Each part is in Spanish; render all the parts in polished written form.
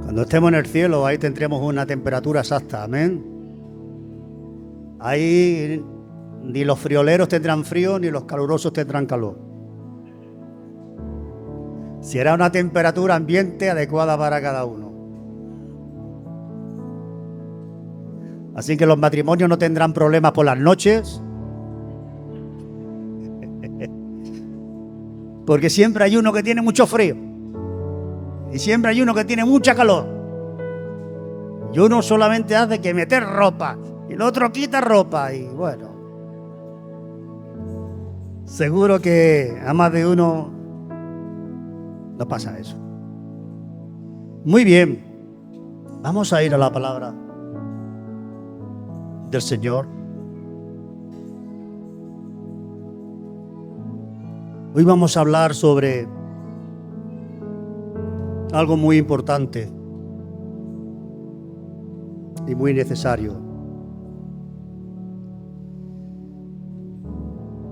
Cuando estemos en el cielo, ahí tendremos una temperatura exacta, amén. Ahí ni los frioleros tendrán frío, ni los calurosos tendrán calor. Será una temperatura ambiente adecuada para cada uno. Así que los matrimonios no tendrán problemas por las noches, porque siempre hay uno que tiene mucho frío y siempre hay uno que tiene mucha calor, y uno solamente hace que meter ropa y el otro quita ropa, y bueno, seguro que a más de uno no pasa eso. Muy bien, vamos a ir a la palabra del Señor. Hoy vamos a hablar sobre algo muy importante y muy necesario.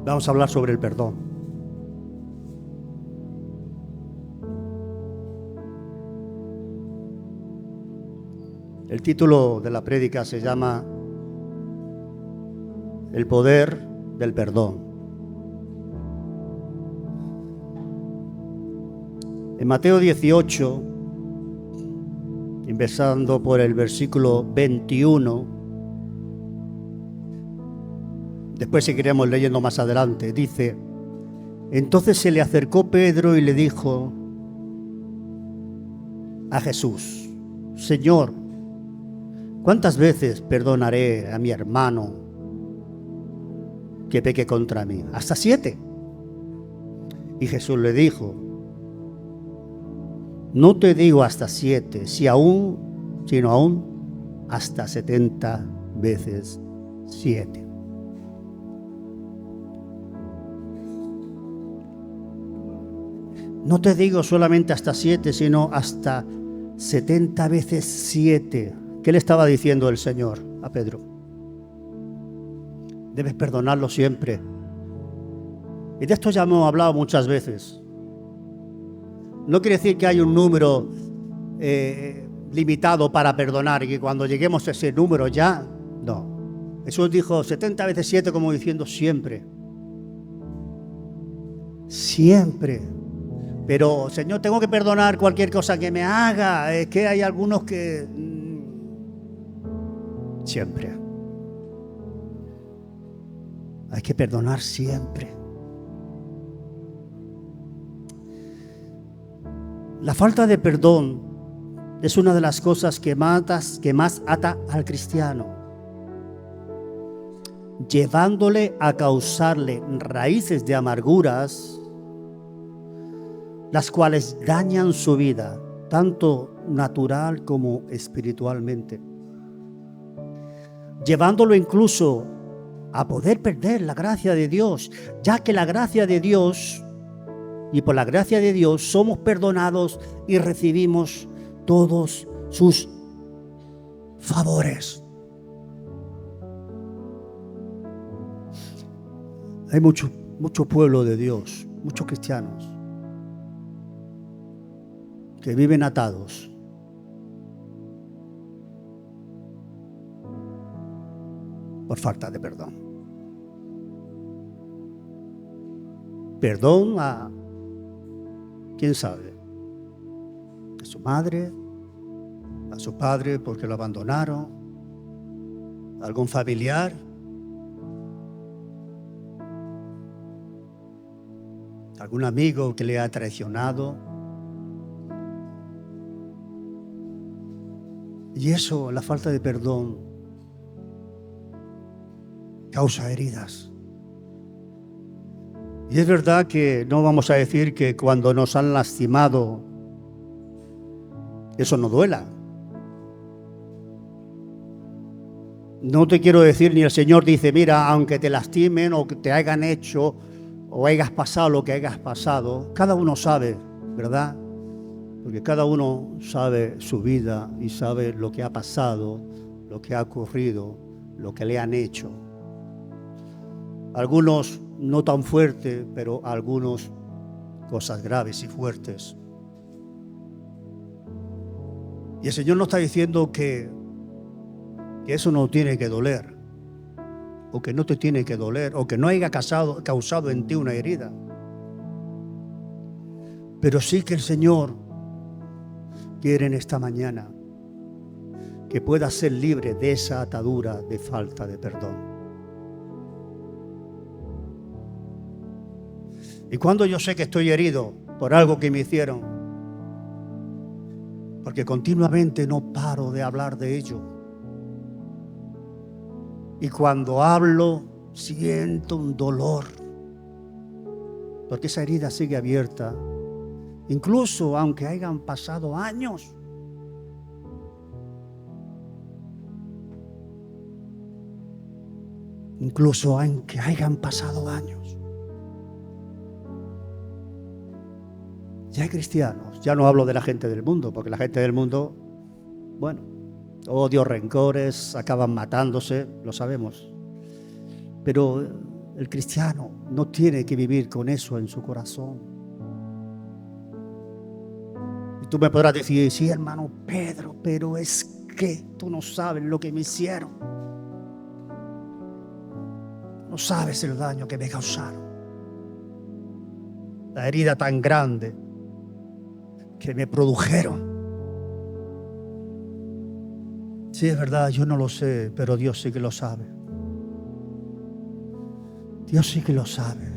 Vamos a hablar sobre el perdón. El título de la prédica se llama El poder del perdón. En Mateo 18, empezando por el versículo 21, después seguiremos leyendo más adelante, dice: entonces se le acercó Pedro y le dijo a Jesús: Señor, ¿cuántas veces perdonaré a mi hermano que peque contra mí? ¿Hasta 7? Y Jesús le dijo: no te digo hasta 7, sino aún hasta 70 veces 7. No te digo solamente hasta 7, sino hasta 70 veces 7. ¿Qué le estaba diciendo el Señor a Pedro? Debes perdonarlo siempre. Y de esto ya hemos hablado muchas veces. No quiere decir que hay un número limitado para perdonar y que cuando lleguemos a ese número ya, no. Jesús dijo 70 veces 7, como diciendo siempre. Siempre. Pero, Señor, tengo que perdonar cualquier cosa que me haga. Es que hay algunos que... siempre. Hay que perdonar siempre. La falta de perdón es una de las cosas que más ata al cristiano, llevándole a causarle raíces de amarguras, las cuales dañan su vida, tanto natural como espiritualmente, llevándolo incluso a poder perder la gracia de Dios, ya que la gracia de Dios, y por la gracia de Dios somos perdonados y recibimos todos sus favores. Hay mucho pueblo de Dios, muchos cristianos que viven atados por falta de perdón. Perdón a, ¿quién sabe? A su madre, a su padre porque lo abandonaron, a algún familiar, a algún amigo que le ha traicionado. Y eso, la falta de perdón, causa heridas. Y es verdad que no vamos a decir que cuando nos han lastimado, eso no duela. No te quiero decir, ni el Señor dice, mira, aunque te lastimen o que te hayan hecho o hayas pasado lo que hayas pasado, cada uno sabe, ¿verdad? Porque cada uno sabe su vida y sabe lo que ha pasado, lo que ha ocurrido, lo que le han hecho. Algunos no tan fuerte, pero algunos cosas graves y fuertes. Y el Señor nos está diciendo que eso no tiene que doler, o que no te tiene que doler, o que no haya causado en ti una herida. Pero sí que el Señor quiere en esta mañana que puedas ser libre de esa atadura de falta de perdón. Y cuando yo sé que estoy herido por algo que me hicieron, porque continuamente no paro de hablar de ello, y cuando hablo siento un dolor, porque esa herida sigue abierta, incluso aunque hayan pasado años. Incluso aunque hayan pasado años. Ya hay cristianos, ya no hablo de la gente del mundo, porque la gente del mundo, bueno, odio, rencores, acaban matándose, lo sabemos. Pero el cristiano no tiene que vivir con eso en su corazón. Y tú me podrás decir, sí, hermano Pedro, pero es que tú no sabes lo que me hicieron. No sabes el daño que me causaron. La herida tan grande que me produjeron. Sí, es verdad, yo no lo sé, pero Dios sí que lo sabe. Dios sí que lo sabe.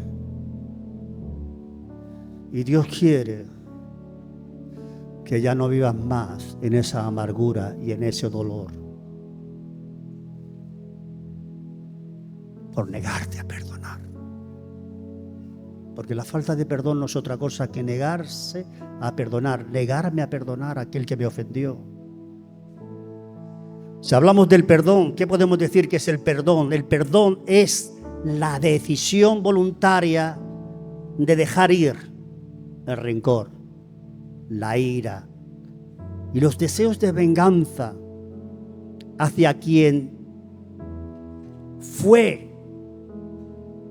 Y Dios quiere que ya no vivas más en esa amargura y en ese dolor. Por negarte a perdonar. Porque la falta de perdón no es otra cosa que negarse a perdonar, negarme a perdonar a aquel que me ofendió. Si hablamos del perdón, ¿qué podemos decir que es el perdón? El perdón es la decisión voluntaria de dejar ir el rencor, la ira y los deseos de venganza hacia quien fue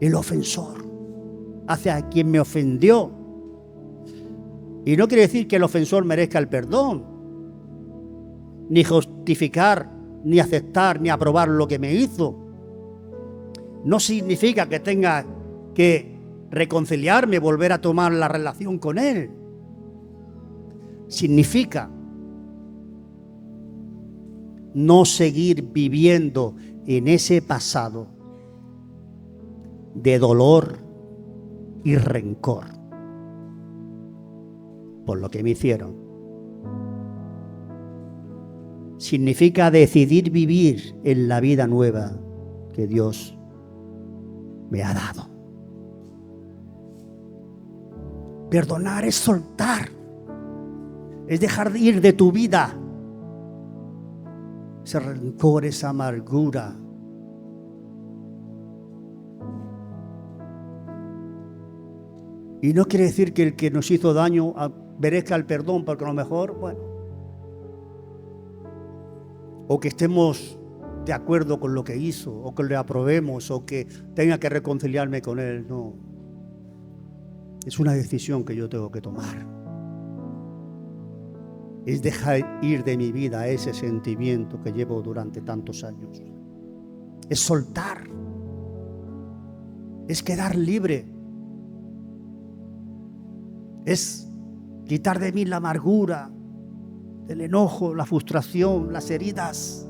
el ofensor, hacia quien me ofendió. Y no quiere decir que el ofensor merezca el perdón, ni justificar, ni aceptar, ni aprobar lo que me hizo. No significa que tenga que reconciliarme, volver a tomar la relación con él. Significa no seguir viviendo en ese pasado de dolor y rencor por lo que me hicieron. Significa decidir vivir en la vida nueva que Dios me ha dado. Perdonar es soltar, es dejar de ir de tu vida ese rencor, esa amargura. Y no quiere decir que el que nos hizo daño merezca el perdón, porque a lo mejor, bueno, o que estemos de acuerdo con lo que hizo, o que le aprobemos, o que tenga que reconciliarme con él. No. Es una decisión que yo tengo que tomar. Es dejar ir de mi vida ese sentimiento que llevo durante tantos años. Es soltar. Es quedar libre. Es quitar de mí la amargura, el enojo, la frustración, las heridas.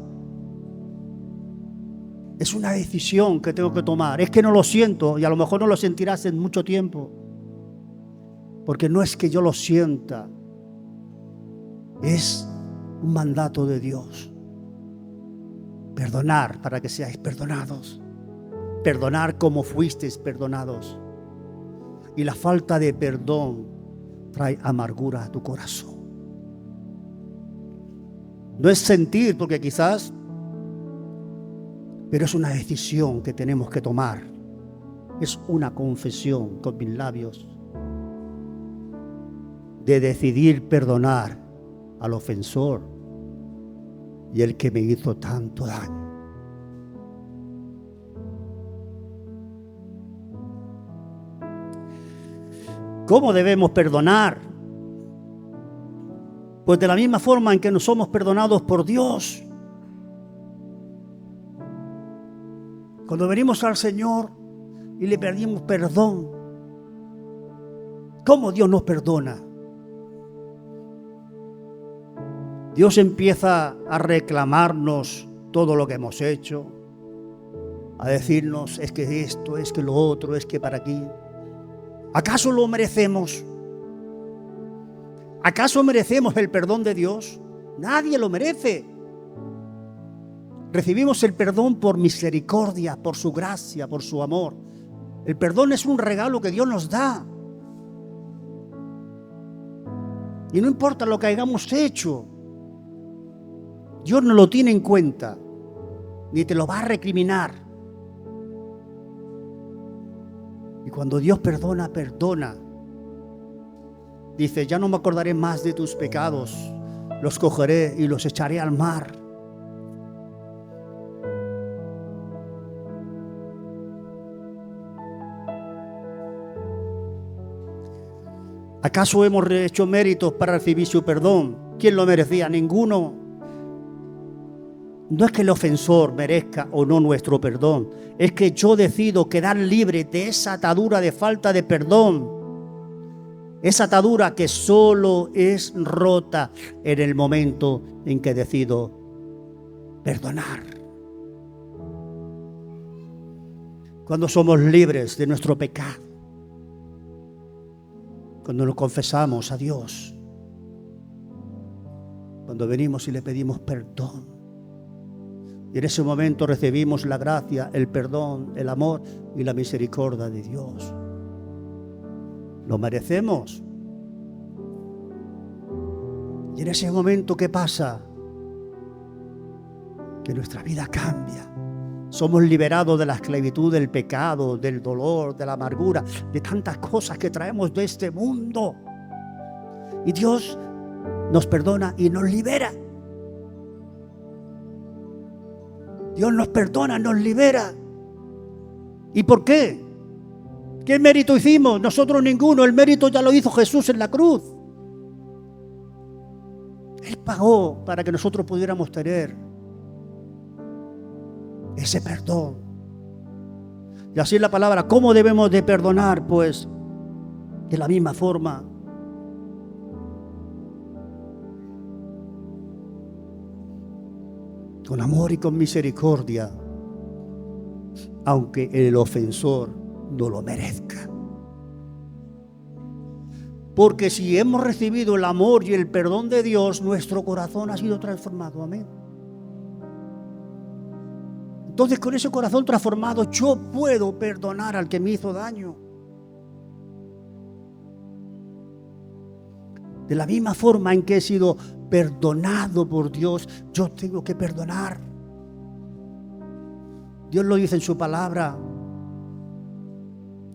Es una decisión que tengo que tomar. Es que no lo siento y a lo mejor no lo sentirás en mucho tiempo. Porque no es que yo lo sienta. Es un mandato de Dios. Perdonar para que seáis perdonados. Perdonar como fuisteis perdonados. Y la falta de perdón trae amargura a tu corazón. No es sentir, porque quizás, pero es una decisión que tenemos que tomar. Es una confesión con mis labios de decidir perdonar al ofensor y el que me hizo tanto daño. ¿Cómo debemos perdonar? Pues de la misma forma en que nos somos perdonados por Dios, cuando venimos al Señor y le pedimos perdón, ¿cómo Dios nos perdona? Dios empieza a reclamarnos todo lo que hemos hecho, a decirnos, es que esto, es que lo otro, es que para aquí. ¿Acaso lo merecemos? ¿Acaso merecemos el perdón de Dios? Nadie lo merece. Recibimos el perdón por misericordia, por su gracia, por su amor. El perdón es un regalo que Dios nos da. Y no importa lo que hayamos hecho, Dios no lo tiene en cuenta, ni te lo va a recriminar. Y cuando Dios perdona, perdona. Dice, ya no me acordaré más de tus pecados, los cogeré y los echaré al mar. ¿Acaso hemos hecho méritos para recibir su perdón? ¿Quién lo merecía? Ninguno. No es que el ofensor merezca o no nuestro perdón, es que yo decido quedar libre de esa atadura de falta de perdón. Esa atadura que solo es rota en el momento en que decido perdonar. Cuando somos libres de nuestro pecado, cuando nos confesamos a Dios, cuando venimos y le pedimos perdón, y en ese momento recibimos la gracia, el perdón, el amor y la misericordia de Dios. Lo merecemos. Y en ese momento, ¿qué pasa? Que nuestra vida cambia. Somos liberados de la esclavitud del pecado, del dolor, de la amargura, de tantas cosas que traemos de este mundo. Y Dios nos perdona y nos libera. Dios nos perdona, nos libera. ¿Y por qué? ¿Qué mérito hicimos? Nosotros ninguno. El mérito ya lo hizo Jesús en la cruz. Él pagó para que nosotros pudiéramos tener ese perdón. Y así es la palabra. ¿Cómo debemos de perdonar? Pues de la misma forma. Con amor y con misericordia, aunque el ofensor no lo merezca. Porque si hemos recibido el amor y el perdón de Dios, nuestro corazón ha sido transformado. Amén. Entonces, con ese corazón transformado, yo puedo perdonar al que me hizo daño. De la misma forma en que he sido perdonado por Dios, yo tengo que perdonar. Dios lo dice en su palabra.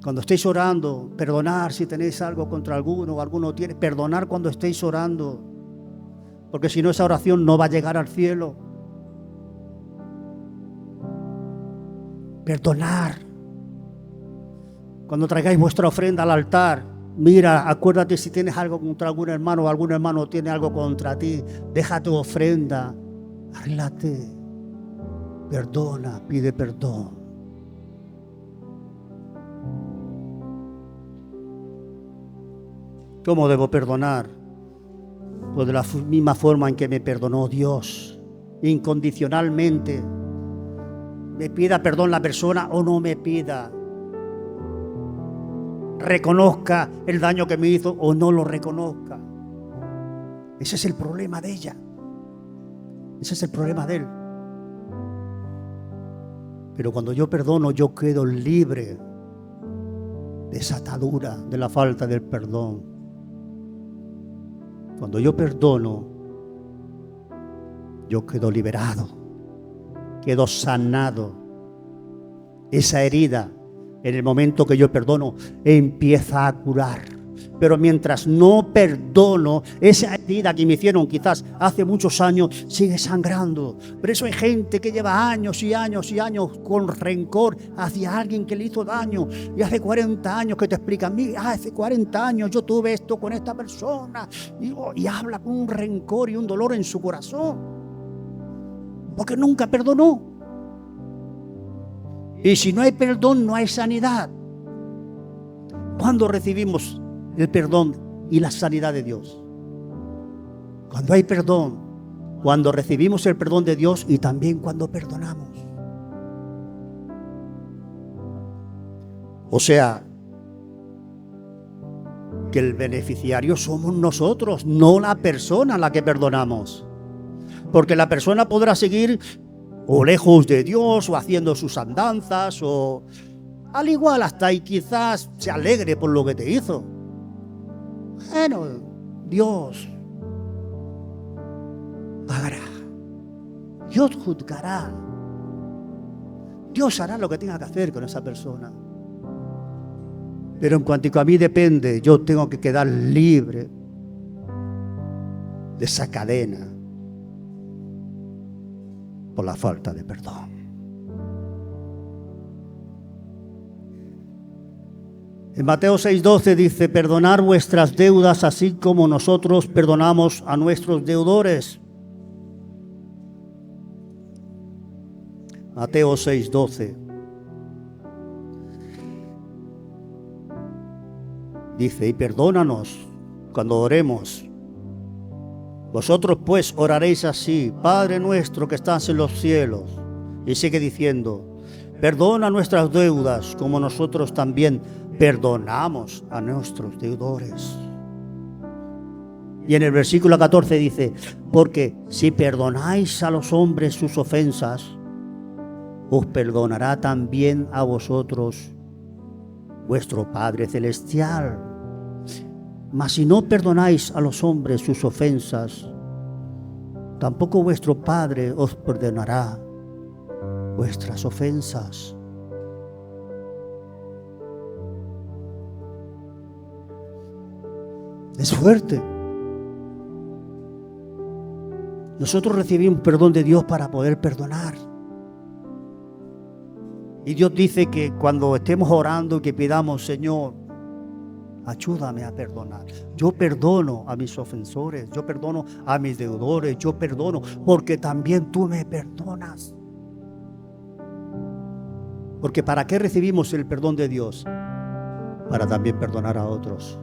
Cuando estéis orando, perdonar si tenéis algo contra alguno o alguno tiene, perdonar cuando estéis orando, porque si no esa oración no va a llegar al cielo. Perdonar. Cuando traigáis vuestra ofrenda al altar, mira, acuérdate si tienes algo contra algún hermano o algún hermano tiene algo contra ti, deja tu ofrenda, arréglate, perdona, pide perdón. ¿Cómo debo perdonar? Pues de la misma forma en que me perdonó Dios, incondicionalmente. Me pida perdón la persona o no me pida. Reconozca el daño que me hizo o no lo reconozca. Ese es el problema de ella. Ese es el problema de él. Pero cuando yo perdono, yo quedo libre de esa atadura, de la falta del perdón. Cuando yo perdono, yo quedo liberado, quedo sanado. Esa herida, en el momento que yo perdono, empieza a curar. pero mientras no perdono, esa herida que me hicieron quizás hace muchos años sigue sangrando. Por eso hay gente que lleva años y años y años con rencor hacia alguien que le hizo daño, y hace 40 años que te explican, mira, hace 40 años yo tuve esto con esta persona, y habla con un rencor y un dolor en su corazón, porque nunca perdonó. Y si no hay perdón, no hay sanidad. ¿Cuándo recibimos el perdón y la sanidad de Dios? Cuando hay perdón, cuando recibimos el perdón de Dios y también cuando perdonamos. O sea, que el beneficiario somos nosotros, no la persona a la que perdonamos. Porque la persona podrá seguir o lejos de Dios, o haciendo sus andanzas, o al igual hasta y quizás se alegre por lo que te hizo. Bueno, Dios pagará. Dios juzgará. Dios hará lo que tenga que hacer con esa persona. Pero en cuanto a mí depende, yo tengo que quedar libre de esa cadena por la falta de perdón. En Mateo 6:12 dice, perdonad vuestras deudas así como nosotros perdonamos a nuestros deudores. Mateo 6:12 dice, y perdónanos cuando oremos. Vosotros pues oraréis así, Padre nuestro que estás en los cielos. Y sigue diciendo, perdona nuestras deudas como nosotros también perdonamos a nuestros deudores. Y en el versículo 14 dice, porque si perdonáis a los hombres sus ofensas, os perdonará también a vosotros vuestro Padre Celestial. Mas si no perdonáis a los hombres sus ofensas, tampoco vuestro Padre os perdonará vuestras ofensas. Es fuerte. Nosotros recibimos perdón de Dios para poder perdonar. Y Dios dice que cuando estemos orando, que pidamos, Señor, ayúdame a perdonar. Yo perdono a mis ofensores, yo perdono a mis deudores, yo perdono porque también tú me perdonas. Porque ¿para qué recibimos el perdón de Dios? Para también perdonar a otros.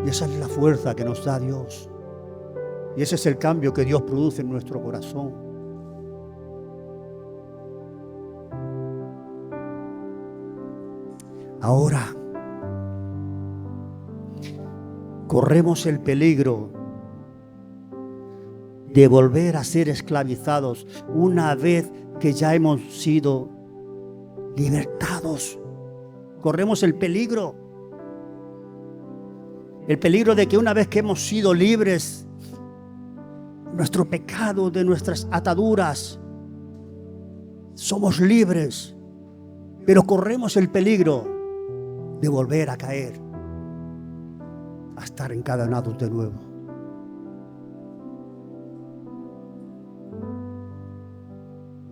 Y esa es la fuerza que nos da Dios. Y ese es el cambio que Dios produce en nuestro corazón. Ahora, corremos el peligro de volver a ser esclavizados una vez que ya hemos sido libertados. Corremos el peligro de que una vez que hemos sido libres, nuestro pecado, de nuestras ataduras, somos libres, pero corremos el peligro de volver a caer, a estar encadenados de nuevo.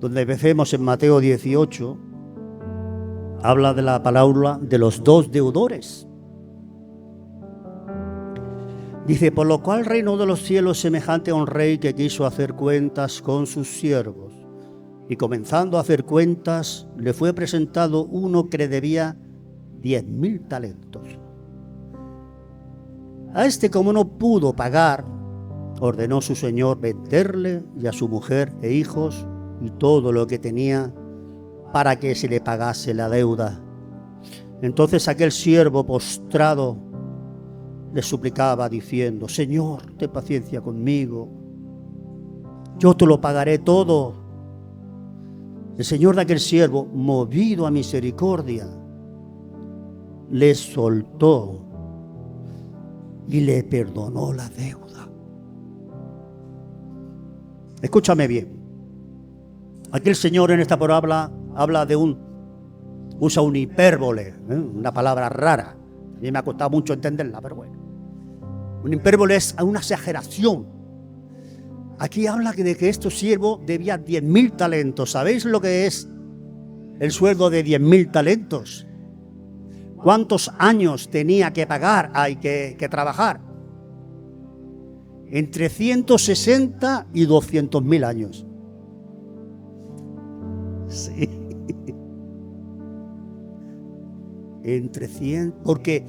Donde vemos en Mateo 18, habla de la parábola de los dos deudores. Dice, por lo cual el reino de los cielos es semejante a un rey que quiso hacer cuentas con sus siervos. Y comenzando a hacer cuentas, le fue presentado uno que le debía 10,000 talentos. A este, como no pudo pagar, ordenó su señor venderle y a su mujer e hijos y todo lo que tenía para que se le pagase la deuda. Entonces aquel siervo postrado le suplicaba diciendo, Señor, ten paciencia conmigo, yo te lo pagaré todo. El señor de aquel siervo, movido a misericordia, le soltó y le perdonó la deuda. Escúchame bien. Aquel señor en esta parábola habla de un Usa un hipérbole, una palabra rara. A mí me ha costado mucho entenderla, pero bueno. Un hipérbole es una exageración. Aquí habla de que este siervo debía 10.000 talentos. ¿Sabéis lo que es el sueldo de 10.000 talentos? ¿Cuántos años tenía que pagar, hay que trabajar? Entre 160 y 200.000 años. Sí. Entre 100, porque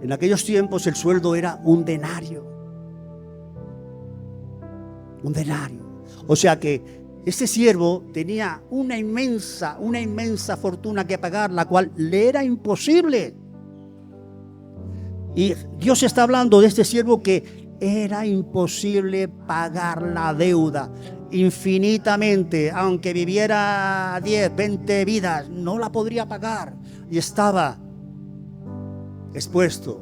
en aquellos tiempos el sueldo era un denario. Un denario. O sea que este siervo tenía una inmensa fortuna que pagar, la cual le era imposible. Y Dios está hablando de este siervo que era imposible pagar la deuda infinitamente, aunque viviera 10, 20 vidas, no la podría pagar. Y estaba expuesto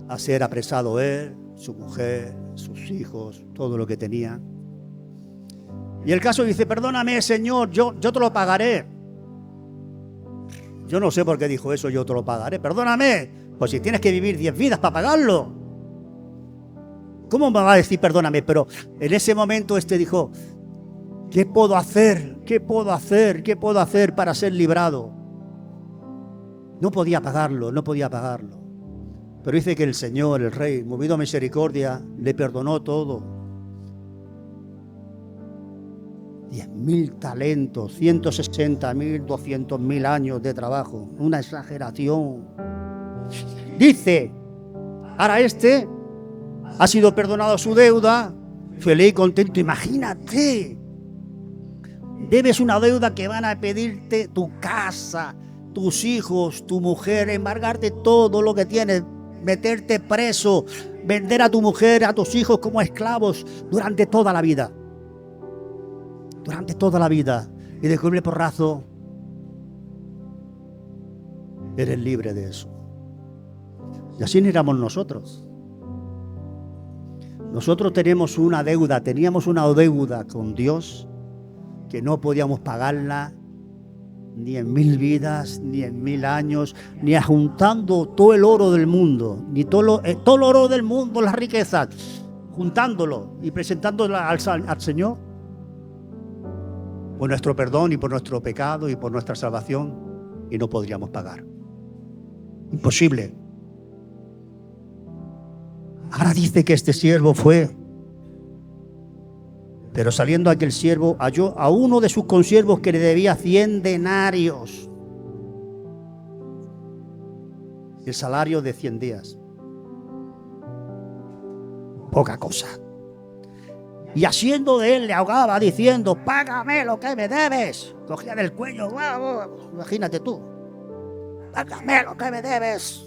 a ser apresado él, su mujer, sus hijos, todo lo que tenía. Y el caso dice: perdóname, Señor, yo te lo pagaré. Yo no sé por qué dijo eso, yo te lo pagaré. Perdóname, pues si tienes que vivir 10 vidas para pagarlo. ¿Cómo me va a decir perdóname? Pero en ese momento dijo: ¿qué puedo hacer? ¿Qué puedo hacer? ¿Qué puedo hacer para ser librado? No podía pagarlo, no podía pagarlo. Pero dice que el Señor, el Rey, movido a misericordia, le perdonó todo. 10.000 talentos, 160.000, 200.000 años de trabajo. Una exageración. Dice, ahora ha sido perdonado su deuda, feliz y contento. Imagínate, debes una deuda que van a pedirte tu casa, tus hijos, tu mujer, embargarte todo lo que tienes, meterte preso, vender a tu mujer, a tus hijos como esclavos durante toda la vida. Durante toda la vida. Y de golpe porrazo, eres libre de eso. Y así éramos nosotros. Nosotros teníamos una deuda con Dios que no podíamos pagarla ni en 1.000 vidas, ni en 1.000 años, ni juntando todo el oro del mundo, ni todo el oro del mundo, las riquezas, juntándolo y presentándolo al Señor por nuestro perdón y por nuestro pecado y por nuestra salvación, y no podríamos pagar. Imposible. Ahora dice que este siervo fue, pero saliendo aquel siervo halló a uno de sus consiervos que le debía 100 denarios. El salario de 100 días. Poca cosa. Y haciendo de él le ahogaba diciendo: págame lo que me debes. Cogía del cuello, imagínate tú. Págame lo que me debes.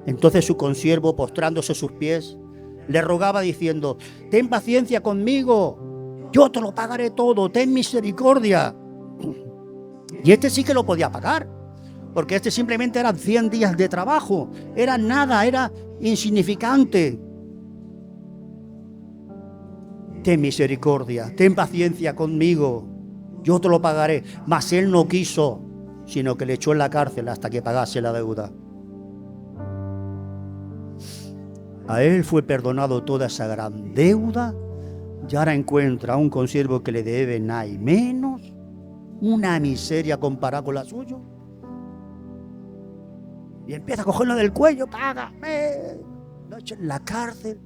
Entonces su consiervo, postrándose a sus pies, le rogaba diciendo: ten paciencia conmigo, yo te lo pagaré todo, ten misericordia. Y sí que lo podía pagar, porque simplemente eran 100 días de trabajo, era nada, era insignificante. Ten misericordia, ten paciencia conmigo, yo te lo pagaré. Mas él no quiso, sino que le echó en la cárcel hasta que pagase la deuda. A él fue perdonado toda esa gran deuda, y ahora encuentra a un consiervo que le debe nada y menos, una miseria comparada con la suya, y empieza a cogerlo del cuello: págame, lo echa en la cárcel.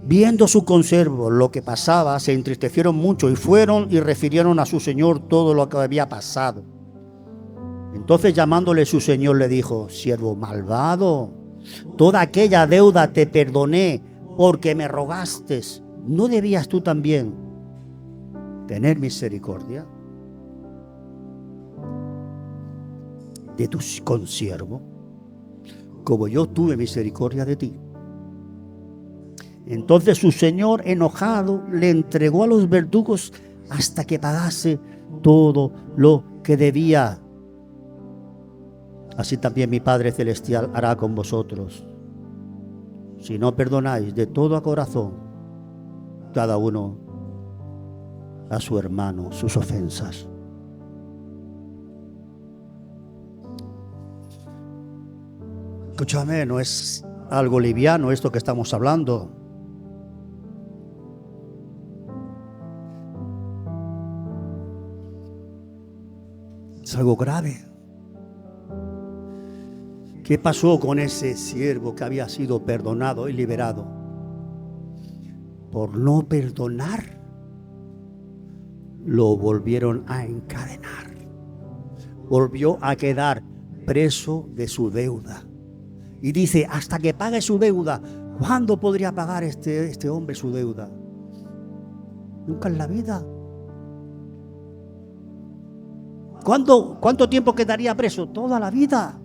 Viendo su consiervo lo que pasaba, se entristecieron mucho y fueron y refirieron a su señor todo lo que había pasado. Entonces, llamándole su señor, le dijo: siervo malvado, toda aquella deuda te perdoné porque me rogaste. ¿No debías tú también tener misericordia de tu consiervo, como yo tuve misericordia de ti? Entonces su señor, enojado, le entregó a los verdugos hasta que pagase todo lo que debía. Así también mi Padre Celestial hará con vosotros, si no perdonáis de todo a corazón cada uno a su hermano sus ofensas. Escúchame, no es algo liviano esto que estamos hablando. Es algo grave. ¿Qué pasó con ese siervo que había sido perdonado y liberado? Por no perdonar, lo volvieron a encadenar. Volvió a quedar preso de su deuda. Y dice, hasta que pague su deuda. ¿Cuándo podría pagar este hombre su deuda? Nunca en la vida. ¿Cuánto tiempo quedaría preso? Toda la vida.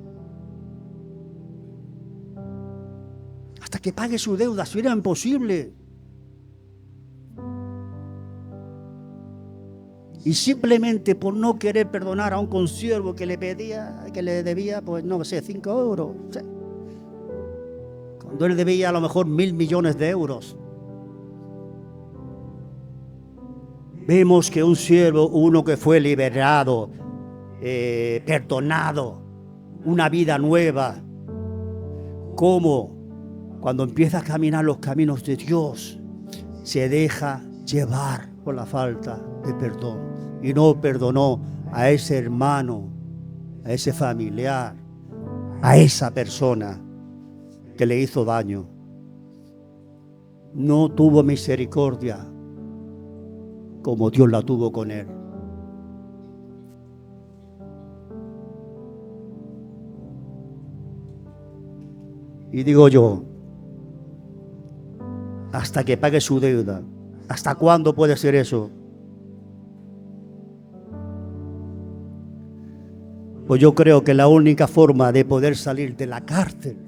Hasta que pague su deuda, si era imposible. Y simplemente por no querer perdonar a un consiervo que le debía, pues no sé, 5 euros. Cuando él debía a lo mejor 1.000 millones de euros. Vemos que un siervo, uno que fue liberado, perdonado, una vida nueva, como cuando empieza a caminar los caminos de Dios, se deja llevar por la falta de perdón y no perdonó a ese hermano, a ese familiar, a esa persona que le hizo daño. No tuvo misericordia como Dios la tuvo con él. Y digo yo, hasta que pague su deuda. ¿Hasta cuándo puede ser eso? Pues yo creo que la única forma de poder salir de la cárcel,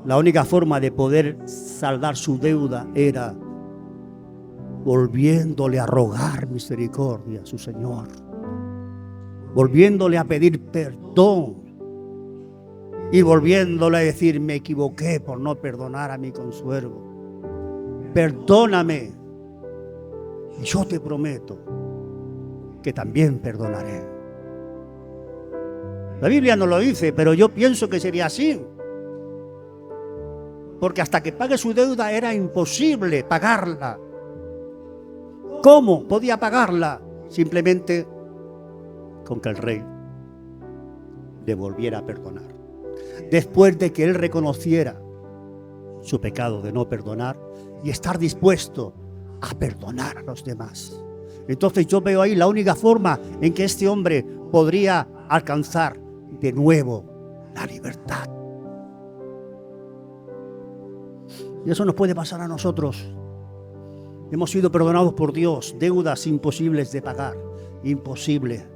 la única forma de poder saldar su deuda era volviéndole a rogar misericordia a su Señor, volviéndole a pedir perdón y volviéndole a decir, me equivoqué por no perdonar a mi consiervo. Perdóname y yo te prometo que también perdonaré. La Biblia no lo dice, pero yo pienso que sería así. Porque hasta que pague su deuda era imposible pagarla. ¿Cómo podía pagarla? Simplemente con que el rey le volviera a perdonar. Después de que él reconociera su pecado de no perdonar y estar dispuesto a perdonar a los demás. Entonces yo veo ahí la única forma en que este hombre podría alcanzar de nuevo la libertad. Y eso nos puede pasar a nosotros. Hemos sido perdonados por Dios, deudas imposibles de pagar, imposible.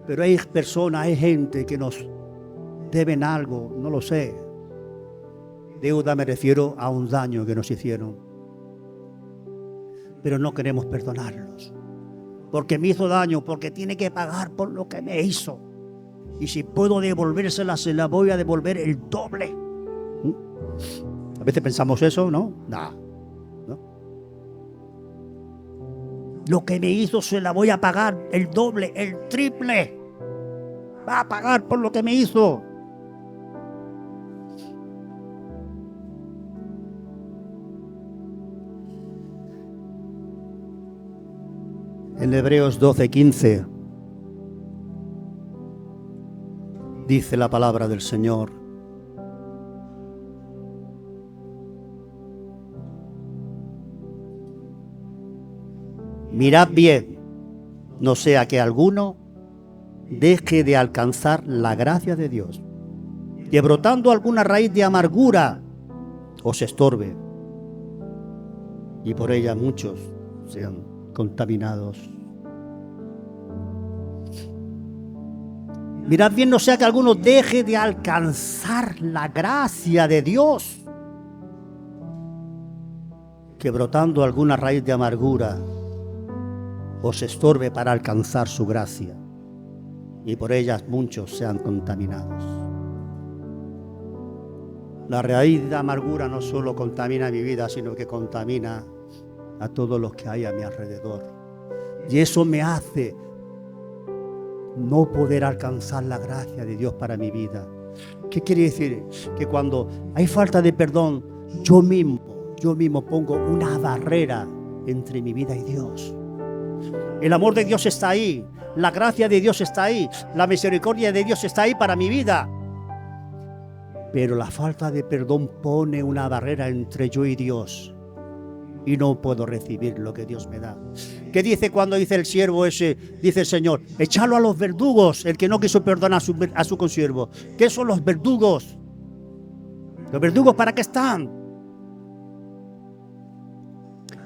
Pero hay personas, hay gente que nos deben algo, no lo sé. Deuda me refiero a un daño que nos hicieron. Pero no queremos perdonarlos. Porque me hizo daño, porque tiene que pagar por lo que me hizo. Y si puedo devolvérsela, se la voy a devolver el doble. A veces pensamos eso, ¿no? No. Lo que me hizo se la voy a pagar el doble, el triple. Va a pagar por lo que me hizo. En Hebreos 12:15 dice la palabra del Señor: mirad bien, no sea que alguno deje de alcanzar la gracia de Dios, que brotando alguna raíz de amargura os estorbe, y por ella muchos sean contaminados. Mirad bien, no sea que alguno deje de alcanzar la gracia de Dios, que brotando alguna raíz de amargura os estorbe para alcanzar su gracia, y por ellas muchos sean contaminados. La raíz de amargura no solo contamina mi vida, sino que contamina a todos los que hay a mi alrededor. Y eso me hace no poder alcanzar la gracia de Dios para mi vida. ¿Qué quiere decir? Que cuando hay falta de perdón, yo mismo pongo una barrera entre mi vida y Dios. El amor de Dios está ahí, la gracia de Dios está ahí, la misericordia de Dios está ahí para mi vida. Pero la falta de perdón pone una barrera entre yo y Dios. Y no puedo recibir lo que Dios me da. ¿Qué dice cuando dice el siervo ese? Dice el Señor, échalo a los verdugos, el que no quiso perdonar a su consiervo. ¿Qué son los verdugos? ¿Los verdugos para qué están?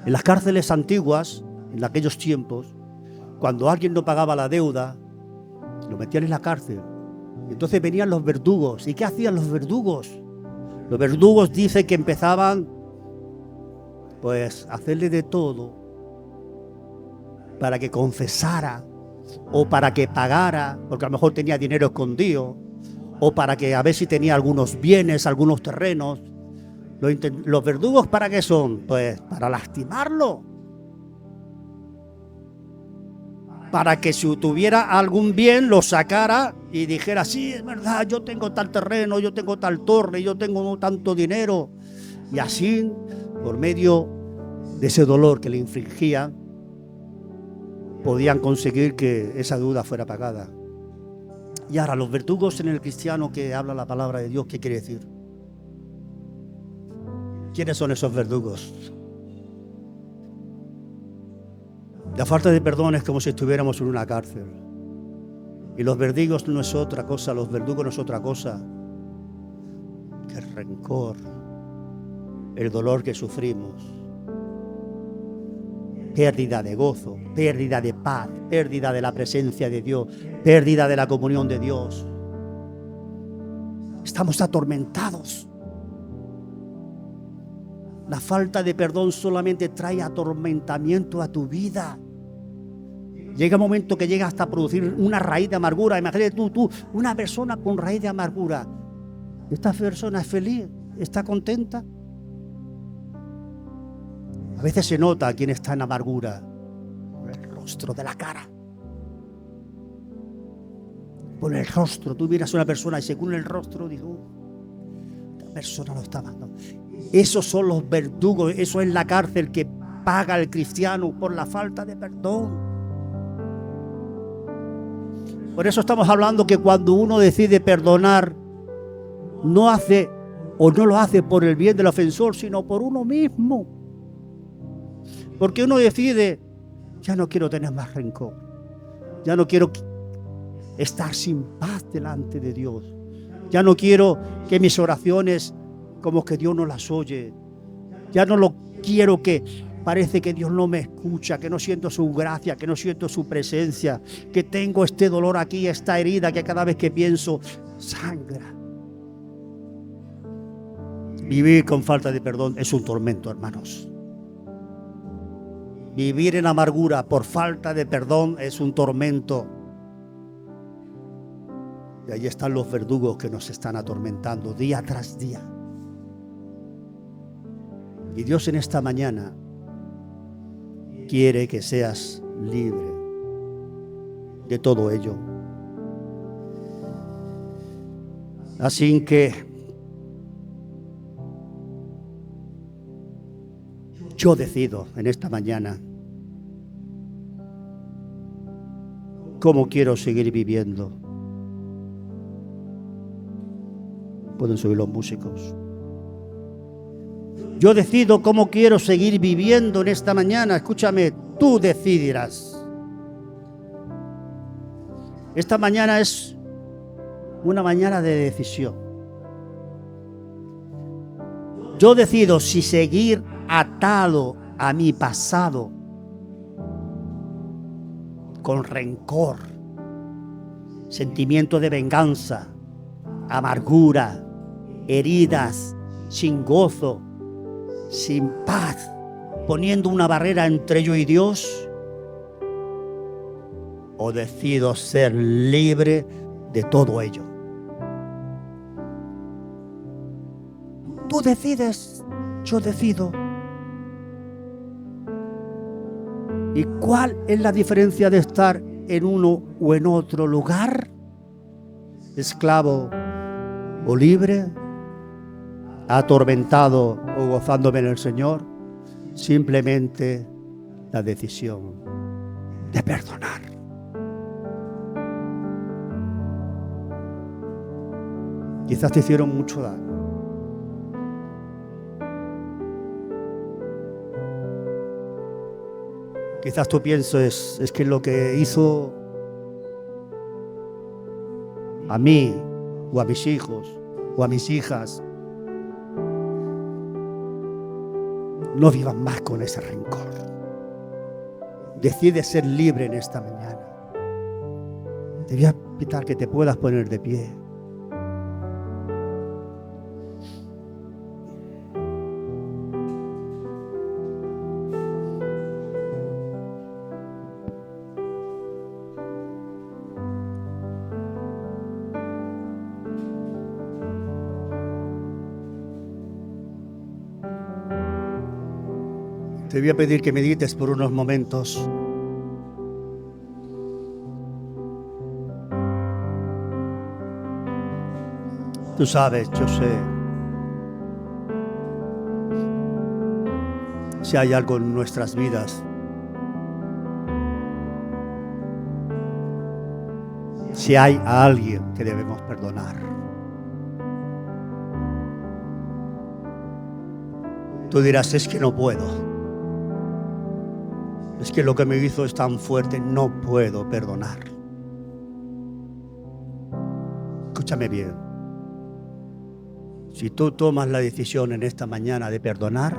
En las cárceles antiguas, en aquellos tiempos, cuando alguien no pagaba la deuda, lo metían en la cárcel. Entonces venían los verdugos. ¿Y qué hacían los verdugos? Los verdugos dicen que empezaban pues a hacerle de todo para que confesara o para que pagara, porque a lo mejor tenía dinero escondido, o para que a ver si tenía algunos bienes, algunos terrenos. Los verdugos ¿para qué son? Pues para lastimarlo. Para que si tuviera algún bien lo sacara y dijera, sí, es verdad, yo tengo tal terreno, yo tengo tal torre, yo tengo tanto dinero. Y así, por medio de ese dolor que le infligían, podían conseguir que esa deuda fuera pagada. Y ahora, los verdugos en el cristiano que habla la palabra de Dios, ¿qué quiere decir? ¿Quiénes son esos verdugos? La falta de perdón es como si estuviéramos en una cárcel. Y los verdugos no es otra cosa, los verdugos no es otra cosa que el rencor, el dolor que sufrimos, pérdida de gozo, pérdida de paz, pérdida de la presencia de Dios, pérdida de la comunión de Dios. Estamos atormentados. La falta de perdón solamente trae atormentamiento a tu vida. Llega un momento que llega hasta producir una raíz de amargura. Imagínate tú, una persona con raíz de amargura. ¿Esta persona es feliz? ¿Está contenta? A veces se nota quién está en amargura por el rostro de la cara. Por el rostro. Tú miras a una persona y según el rostro digo, esta persona lo está amando. Esos son los verdugos. Eso es la cárcel que paga el cristiano por la falta de perdón. Por eso estamos hablando que cuando uno decide perdonar, no hace o no lo hace por el bien del ofensor, sino por uno mismo. Porque uno decide, ya no quiero tener más rencor, ya no quiero estar sin paz delante de Dios, ya no quiero que mis oraciones como que Dios no las oye, ya no lo quiero que parece que Dios no me escucha, que no siento su gracia, que no siento su presencia, que tengo este dolor aquí, esta herida que cada vez que pienso sangra. Vivir con falta de perdón es un tormento, hermanos. Vivir en amargura por falta de perdón es un tormento. Y ahí están los verdugos que nos están atormentando día tras día. Y Dios en esta mañana quiere que seas libre de todo ello. Así que yo decido en esta mañana cómo quiero seguir viviendo. Pueden subir los músicos. Yo decido cómo quiero seguir viviendo en esta mañana. Escúchame, tú decidirás. Esta mañana es una mañana de decisión. Yo decido si seguir atado a mi pasado con rencor, sentimiento de venganza, amargura, heridas, sin gozo, sin paz, poniendo una barrera entre yo y Dios, o decido ser libre de todo ello. Tú decides, yo decido. ¿Y cuál es la diferencia de estar en uno o en otro lugar? Esclavo o libre, atormentado o gozándome en el Señor. Simplemente la decisión de perdonar. Quizás te hicieron mucho daño. Quizás tú pienses, es que lo que hizo a mí, o a mis hijos, o a mis hijas, no vivan más con ese rencor. Decide ser libre en esta mañana. Te voy a invitar que te puedas poner de pie. Te voy a pedir que medites por unos momentos. Tú sabes, yo sé, si hay algo en nuestras vidas, si hay a alguien que debemos perdonar. Tú dirás, es que no puedo. Es que lo que me hizo es tan fuerte, no puedo perdonar. Escúchame bien. Si tú tomas la decisión en esta mañana de perdonar,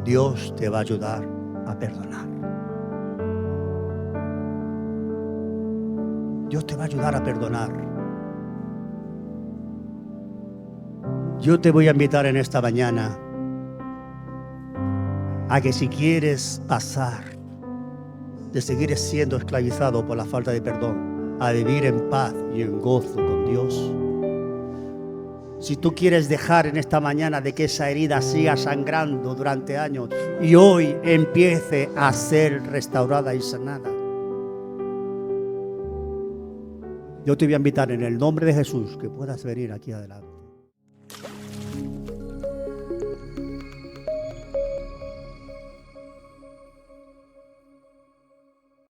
Dios te va a ayudar a perdonar. Dios te va a ayudar a perdonar. Yo te voy a invitar en esta mañana a que si quieres pasar de seguir siendo esclavizado por la falta de perdón, a vivir en paz y en gozo con Dios. Si tú quieres dejar en esta mañana de que esa herida siga sangrando durante años y hoy empiece a ser restaurada y sanada, yo te voy a invitar en el nombre de Jesús que puedas venir aquí adelante.